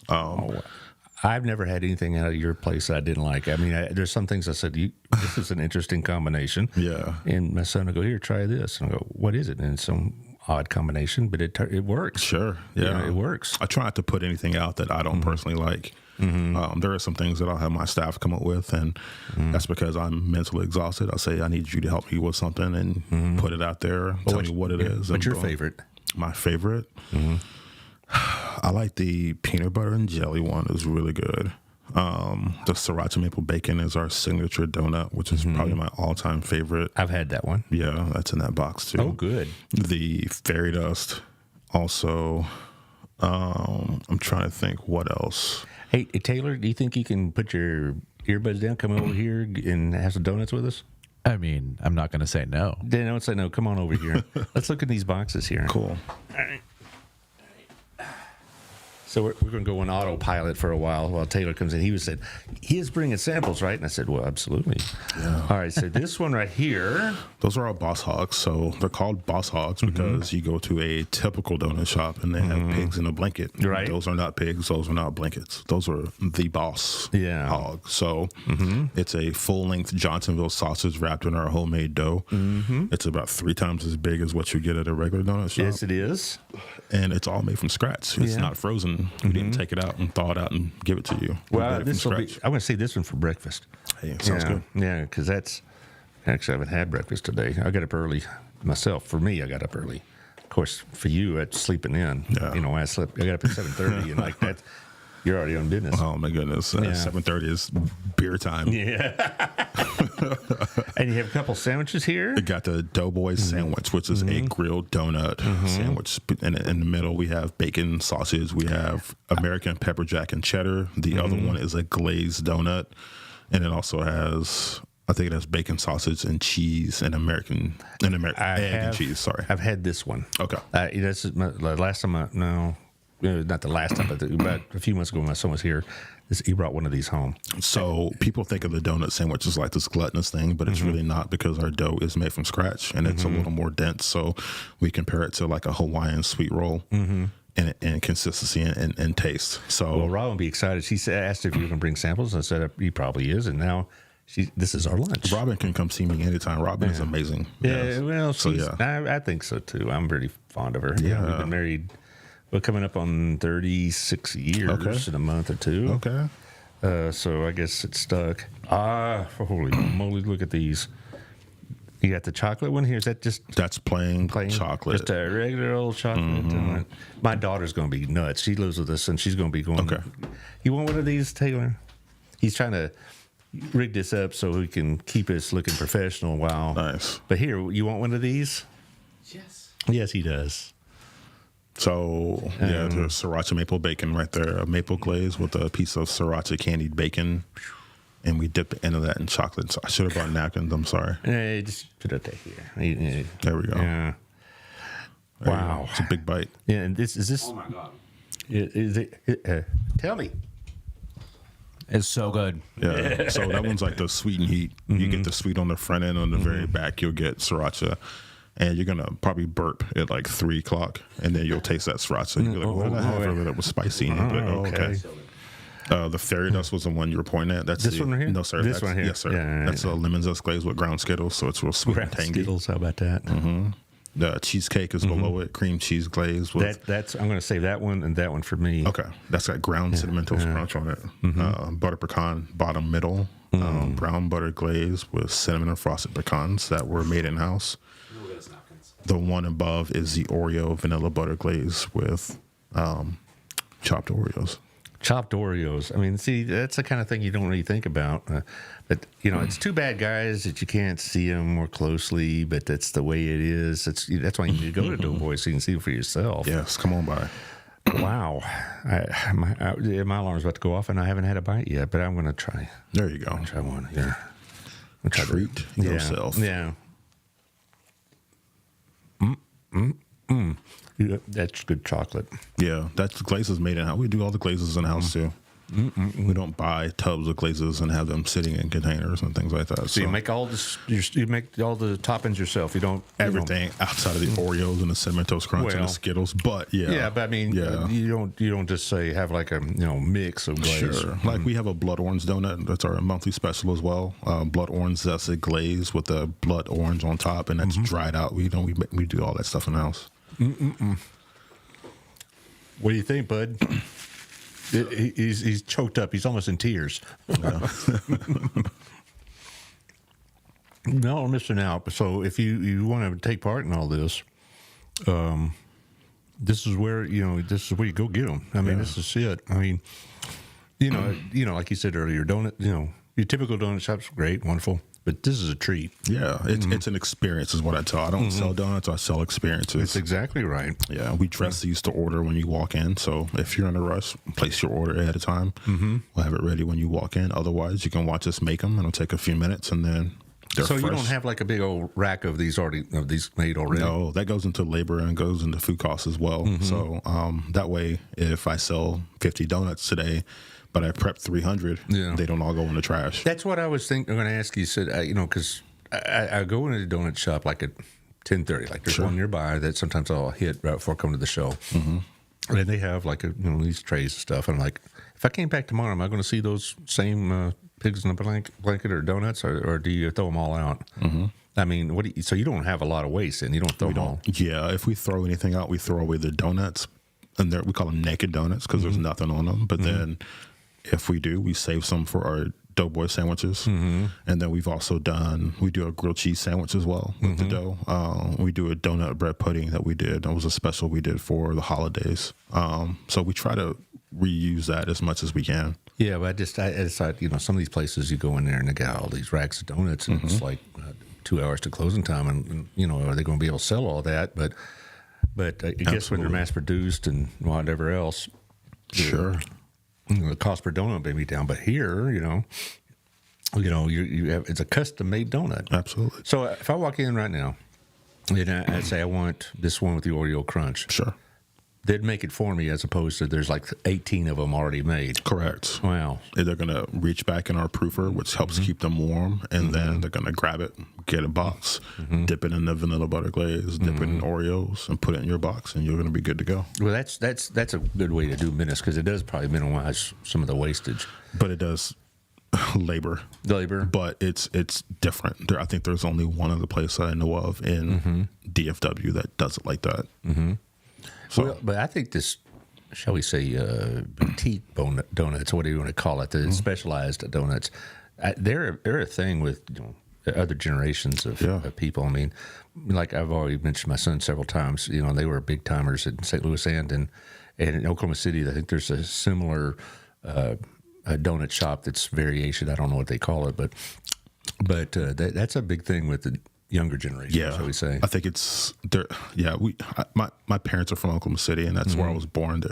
I've never had anything out of your place that I didn't like. I mean, there's some things I said, this is an interesting combination. Yeah. And my son will go, here, try this. And I go, what is it? And it's some odd combination, but it works. Sure. Yeah. It works. I try not to put anything out that I don't personally like. There are some things that I'll have my staff come up with, and that's because I'm mentally exhausted. I'll say, I need you to help me with something and put it out there, tell me what it is. What's your favorite? My favorite? I like the peanut butter and jelly one. Is really good. The sriracha maple bacon is our signature donut, which is probably my all-time favorite. I've had that one. Yeah, that's in that box too. Oh, good. The fairy dust also. I'm trying to think what else. Hey, Taylor, do you think you can put your earbuds down, come over here, and have some donuts with us? I mean, I'm not going to say no. Then don't say no. Come on over here. Let's look at these boxes here. Cool. All right. So we're going to go on autopilot for a while Taylor comes in. He said, he is bringing samples, right? And I said, well, absolutely. Yeah. All right, so this one right here. Those are our Boss Hogs. So they're called Boss Hogs because you go to a typical donut shop and they have pigs in a blanket. Right. Those are not pigs. Those are not blankets. Those are the Boss Hog. So it's a full-length Johnsonville sausage wrapped in our homemade dough. It's about 3 times as big as what you get at a regular donut shop. Yes, it is. And it's all made from scratch. It's not frozen. We didn't take it out and thaw it out and give it to you. Well, this will be. I want to see this one for breakfast. Hey, sounds good. Yeah, because that's actually I haven't had breakfast today. I got up early myself. For me, I got up early. Of course, for you, it's sleeping in. Yeah. I got up at 7:30, and like that, you're already on business. Oh my goodness, 7:30 is beer time. Yeah. And you have a couple sandwiches here. We got the Doughboy sandwich, which is a grilled donut sandwich. And in the middle, we have bacon, sausage. We have American pepper jack and cheddar. The other one is a glazed donut, and it also has, I think it has bacon, sausage, and cheese, and American egg and cheese. Sorry, I've had this one. Okay, this is the last time. Not the last time, but about a few months ago when my son was here, he brought one of these home. So people think of the donut sandwich as like this gluttonous thing, but it's really not because our dough is made from scratch and it's a little more dense. So we compare it to like a Hawaiian sweet roll in consistency and taste. So Rob would be excited. She asked if you can bring samples. I said he probably is, and now This is our lunch. Robin can come see me anytime. Robin is amazing. Yeah, Yes. well, So, she's, yeah. I think so too. I'm very fond of her. Yeah. We've been married. We're coming up on 36 years Okay. in a month or two. Okay. So I guess it's stuck. Holy moly! Look at these. You got the chocolate one here. Is that just That's plain chocolate. Just a regular old chocolate. My daughter's going to be nuts. She lives with us, and she's going to be going. Okay. You want one of these, Taylor? He's trying to rig this up so we can keep us looking professional. Wow. Nice. But here, you want one of these? Yes. Yes, he does. So, yeah, there's sriracha maple bacon right there. A maple glaze with a piece of sriracha candied bacon. And we dip the end of that in chocolate. So I should have brought napkins. I'm sorry. Just put it there here. There we go. Yeah. There you Wow. go. It's a big bite. Yeah, and this is this. Oh my god. Is it? Tell me. It's so good. Yeah. So that one's like the sweet and heat. You get the sweet on the front end. On the very back, you'll get sriracha. And you're going to probably burp at like 3 o'clock. And then you'll taste that sriracha. You'll be like, what did I have earlier that was spicy? And you'll be like, oh, okay. The fairy dust was the one you were pointing at. That's This one right here? No, sir. This that's, one here? Yes, sir. Yeah, that's a lemon zest glaze with ground Skittles. So it's real sweet and tangy. Skittles, how about that? The cheesecake is below it. Cream cheese glaze with That's I'm going to save that one and that one for me. okay. That's got ground cinnamon toast crunch on it. Butter pecan bottom middle. Brown butter glaze with cinnamon and frosted pecans that were made in house. The one above is the Oreo vanilla butter glaze with chopped Oreos. Chopped Oreos. I mean, see, that's the kind of thing you don't really think about. But you know, it's too bad, guys, that you can't see them more closely. But that's the way it is. That's why you need to go to Doughboy so you can see them for yourself. Yes, come on by. Wow, my alarm's about to go off, and I haven't had a bite yet. But I'm going to try. There you go. Try one here. I'm gonna try Treat the- yourself. Yeah. Yeah, that's good chocolate. Yeah, that's glazes made in house. We do all the glazes in house too. We don't buy tubs of glazes and have them sitting in containers and things like that. So you make all this. You make all the toppings yourself. You don't everything outside of the Oreos and the cinnamon toast crunch and Well, the Skittles. But yeah, Yeah, but I mean, yeah. you don't just say have like a mix of glaze. Sure. Like we have a blood orange donut. That's our monthly special as well. Blood orange zested glaze with the blood orange on top, and that's dried out. We do all that stuff in house. What do you think, bud? He's choked up. He's almost in tears. No, I'm missing out. So if you want to take part in all this, this is where you go get them. I mean, this is it. I mean, like you said earlier, your typical donut shop's great, wonderful, but this is a treat. Yeah, it's an experience, is what I tell. I don't sell donuts. I sell experiences. That's exactly right. Yeah, we dress these to order when you walk in. So if you're in a rush, place your order ahead of time. We'll have it ready when you walk in. Otherwise, you can watch us make them. It'll take a few minutes, and then they're So fresh. you don't have like a big old rack of these made already. No, that goes into labor and goes into food costs as well. So that way, if I sell 50 donuts today, but I prepped 300, they don't all go in the trash. That's what I was thinking. I'm going to ask you. Said because I go into the donut shop like at 10:30. Like there's one nearby that sometimes I'll hit right before I come to the show. And they have like these trays and stuff. And I'm like, if I came back tomorrow, am I going to see those same pigs in a blanket or donuts, or do you throw them all out? I mean, so you don't have a lot of waste, and you don't throw them all. Yeah, if we throw anything out, we throw away the donuts, and we call them naked donuts because there's nothing on them. But then, if we do, we save some for our Doughboy sandwiches, and then we do a grilled cheese sandwich as well with the dough. We do a donut bread pudding that we did. That was a special we did for the holidays. So we try to reuse that as much as we can. Yeah, but I decided, some of these places you go in there and they got all these racks of donuts, and it's like 2 hours to closing time, and are they going to be able to sell all that? But I guess when they're mass produced and whatever else, Sure. the cost per donut may be down. But here, you have it's a custom made donut. Absolutely. So if I walk in right now and I say I want this one with the Oreo crunch, Sure. they'd make it for me as opposed to there's like 18 of them already made. Correct. Wow. They're going to reach back in our proofer, which helps keep them warm, and then they're going to grab it, get a box, dip it in the vanilla butter glaze, dip it in Oreos, and put it in your box, and you're going to be good to go. Well, that's a good way to do minutes because it does probably minimize some of the wastage. But it does labor, but it's different. I think there's only one other place that I know of in DFW that does it like that. So, Well, but I think this, shall we say, boutique donuts, what do you want to call it, the specialized donuts, they're a thing with other generations of people. I mean, like I've already mentioned my son several times, they were big timers in St. Louis and in Oklahoma City. I think there's a similar a donut shop that's variation. I don't know what they call it, but that's a big thing with the younger generation, shall we say. I think it's there. Yeah, my parents are from Oklahoma City, and that's where I was born.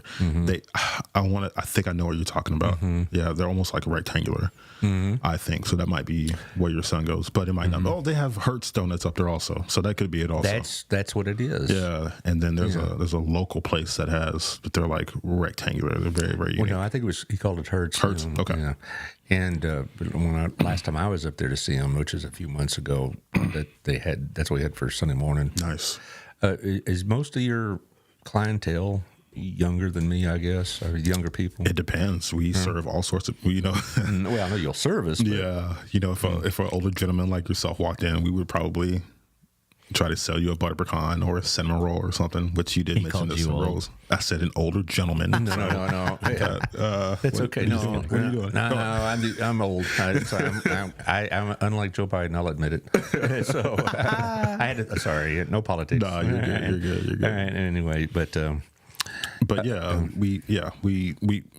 I think I know what you're talking about. Yeah, they're almost like rectangular. I think so. That might be where your son goes, but it might not. Oh, they have Hertz donuts up there also, so that could be it also. That's what it is. Yeah, and then there's a local place that has, but they're like rectangular. They're very, very unique. Well, no, I think he called it Hertz. Hertz, okay. Yeah. And last time I was up there to see him, which was a few months ago, that's what we had for Sunday morning. Nice. Is most of your clientele younger than me, I guess, or younger people? It depends. We serve all sorts of, Well, I know you'll service. But, yeah. If an older gentleman like yourself walked in, we would probably try to sell you a butter pecan or a cinnamon roll or something, which you did mention the cinnamon rolls. I said an older gentleman. No. That's okay. What are you doing? No, I'm old. I'm unlike Joe Biden. I'll admit it. So I had to. Sorry, no politics. No, you're good. You're good. All right. Anyway, but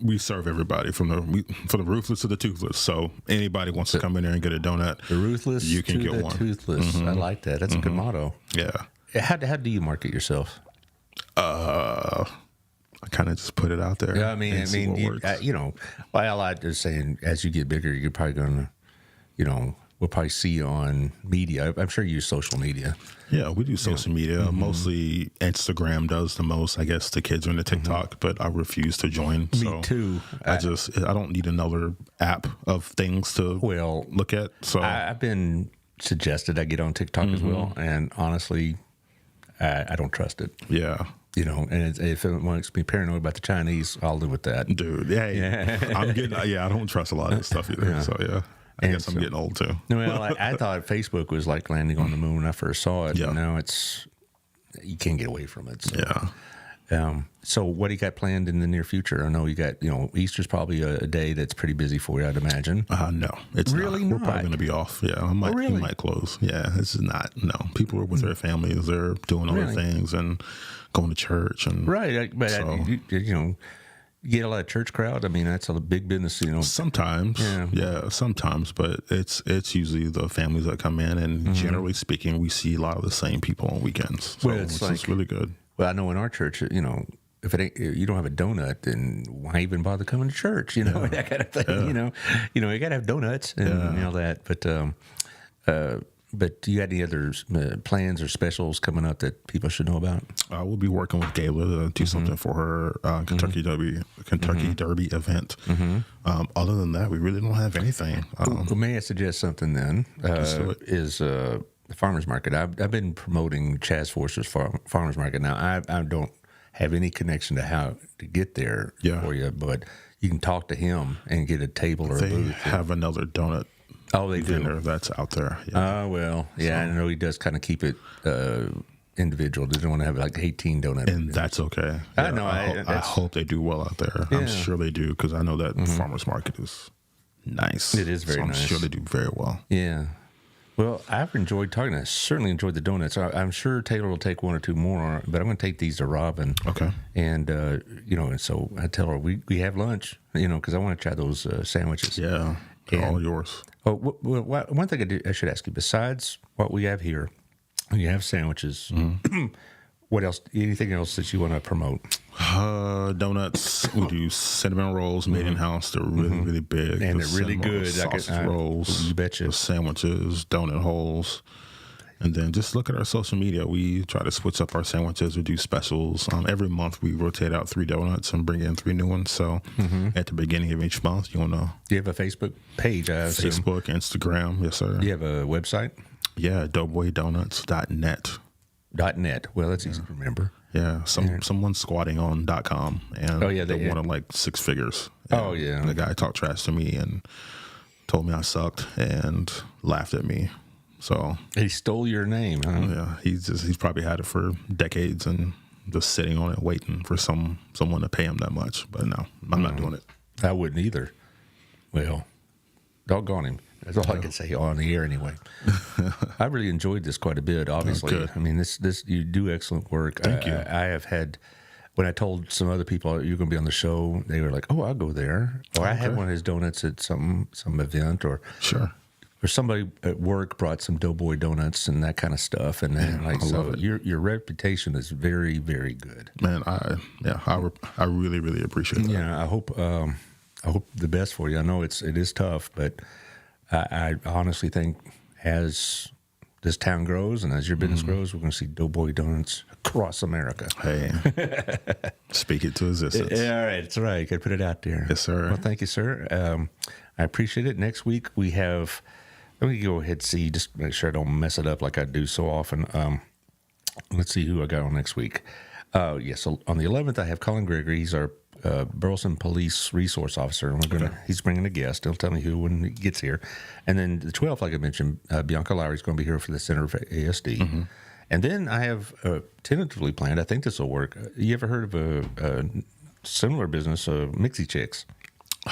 we serve everybody from the ruthless to the toothless. So anybody wants to come in there and get a donut, the ruthless, you can to get the one. Toothless. I like that. That's a good motto. Yeah. How do you market yourself? I kind of just put it out there. Yeah, I mean, Allard is saying as you get bigger, you're probably going to, we'll probably see you on media. I'm sure you use social media. Yeah, we do social media. Mostly Instagram does the most. I guess the kids are into TikTok, but I refuse to join. Me too. I don't need another app of things to look at. So I've been suggested I get on TikTok as well, and honestly, I don't trust it. Yeah. And if it makes me paranoid about the Chinese, I'll live with that. Dude, I don't trust a lot of this stuff either. Yeah. So yeah. I guess I'm getting old too. Well, I thought Facebook was like landing on the moon when I first saw it. Yeah. And now you can't get away from it. So. Yeah. So what do you got planned in the near future? I know you got, Easter's probably a day that's pretty busy for you, I'd imagine. No, it's really not. We're probably going to be off. Yeah. We might close. Yeah. This is not. No. People are with their families. They're doing other things and going to church. And right. But, you get a lot of church crowd. I mean, that's a big business, Sometimes, sometimes, but it's usually the families that come in, and generally speaking, we see a lot of the same people on weekends. So it's really good. Well, I know in our church, if you don't have a donut, then why even bother coming to church? That kind of thing. Yeah. You got to have donuts and all that. But do you have any other plans or specials coming up that people should know about? We'll be working with Gayla to do something for her Kentucky Derby event. Other than that, we really don't have anything. May I suggest something then? Is the farmers market? I've been promoting Chaz Forster's farmers market. Now I don't have any connection to how to get there for you, but you can talk to him and get a table or a booth. They have another donut. Oh, they do. That's out there. Yeah. Oh, well, yeah, I know he does kind of keep it individual. Doesn't want to have like 18 donuts. And that's okay. I know. I hope they do well out there. Yeah. I'm sure they do, because I know that farmers market is nice. It is very nice. I'm sure they do very well. Yeah. Well, I've enjoyed talking. I certainly enjoyed the donuts. I'm sure Taylor will take one or two more, but I'm going to take these to Robin. Okay. And, and so I tell her we have lunch, because I want to try those sandwiches. Yeah. They're all yours. Oh, one thing I should ask you, besides what we have here, you have sandwiches. What else? Anything else that you want to promote? Donuts. We do cinnamon rolls made in house. They're really, really big. And they're really good. Sausage rolls. You betcha. Sandwiches, donut holes. And then just look at our social media. We try to switch up our sandwiches. We do specials. Every month we rotate out 3 donuts and bring in 3 new ones. So at the beginning of each month, you want to... Do you have a Facebook page? Facebook, Instagram. Yes, sir. Do you have a website? Yeah, doughboydonuts.net. .net. Well, that's easy to remember. Yeah, someone's squatting on .com, and they wanted like 6 figures. And the guy talked trash to me and told me I sucked and laughed at me. So He stole your name, huh? yeah, he's probably had it for decades and just sitting on it, waiting for someone to pay him that much. But no, I'm not doing it. I wouldn't either. Well, doggone him. That's all I can say on the air anyway. I really enjoyed this quite a bit, obviously. Good. I mean, this you do excellent work. Thank you. I have had, when I told some other people you're going to be on the show, they were like, oh, I'll go there. Or I had one of his donuts at some event, or Sure. or somebody at work brought some Doughboy donuts and that kind of stuff. And then, like, I so love it. your reputation is very, very good. Man, I really, really appreciate that. Yeah, I hope the best for you. I know it is tough, but I honestly think as this town grows and as your business grows, we're going to see Doughboy donuts across America. Hey, speak it to existence. Yeah, all right, that's right. You got to put it out there. Yes, sir. Well, thank you, sir. I appreciate it. Next week we have. Let me go ahead and see, just make sure I don't mess it up like I do so often. Let's see who I got on next week. Yes, so on the 11th, I have Colin Gregory. He's our Burleson Police Resource Officer. And he's bringing a guest. He'll tell me who when he gets here. And then the 12th, like I mentioned, Bianca Lowry is going to be here for the Center for ASD. Mm-hmm. And then I have tentatively planned, I think this will work. You ever heard of a similar business, Mixie Chicks?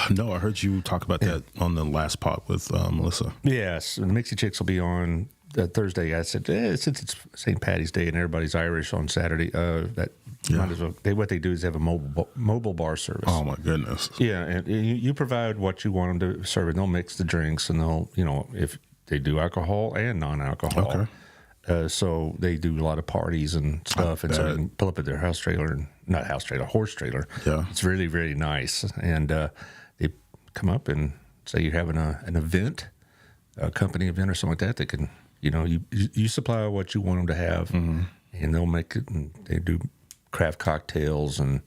No, I heard you talk about that on the last pod with Melissa. Yes, the Mixie Chicks will be on Thursday. I said, since it's St. Patty's Day and everybody's Irish on Saturday, might as well. What they do is have a mobile bar service. Oh my goodness! Yeah, and you provide what you want them to serve, and they'll mix the drinks, and they'll, if they do alcohol and non-alcohol. Okay. So they do a lot of parties and stuff, and so you can pull up at their horse trailer. Yeah, it's really, really nice, and they come up and say you're having an event, a company event or something like that. They can, you supply what you want them to have, and they'll make it. And they do craft cocktails and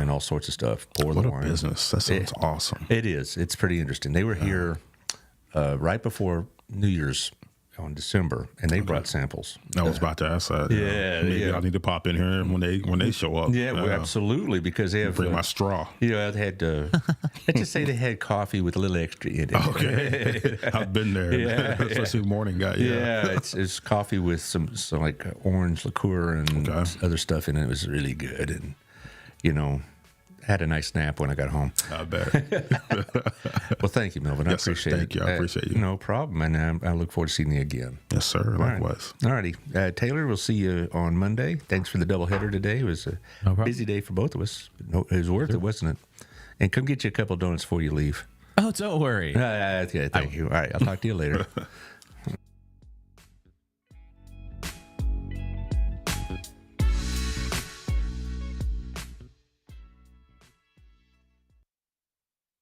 all sorts of stuff. Pour what the a wine. business! That sounds awesome. It is. It's pretty interesting. They were here right before New Year's on December, and they brought samples. I was about to ask that. Maybe I need to pop in here when they show up. Yeah, well, absolutely, because they have bring my straw. They had let's just say they had coffee with a little extra in it. Okay, I've been there, especially morning guy. Yeah, it's coffee with some like orange liqueur and other stuff in it. It was really good, and had a nice nap when I got home. I bet. Well, thank you, Melvin. Yes, I appreciate it. Thank you. I appreciate you. No problem, and I look forward to seeing you again. Yes, sir. Likewise. All righty. Taylor, we'll see you on Monday. Thanks for the doubleheader today. It was a busy day for both of us. No, it was worth it, wasn't it? And come get you a couple of donuts before you leave. Oh, don't worry. Yeah, thank you. All right, I'll talk to you later.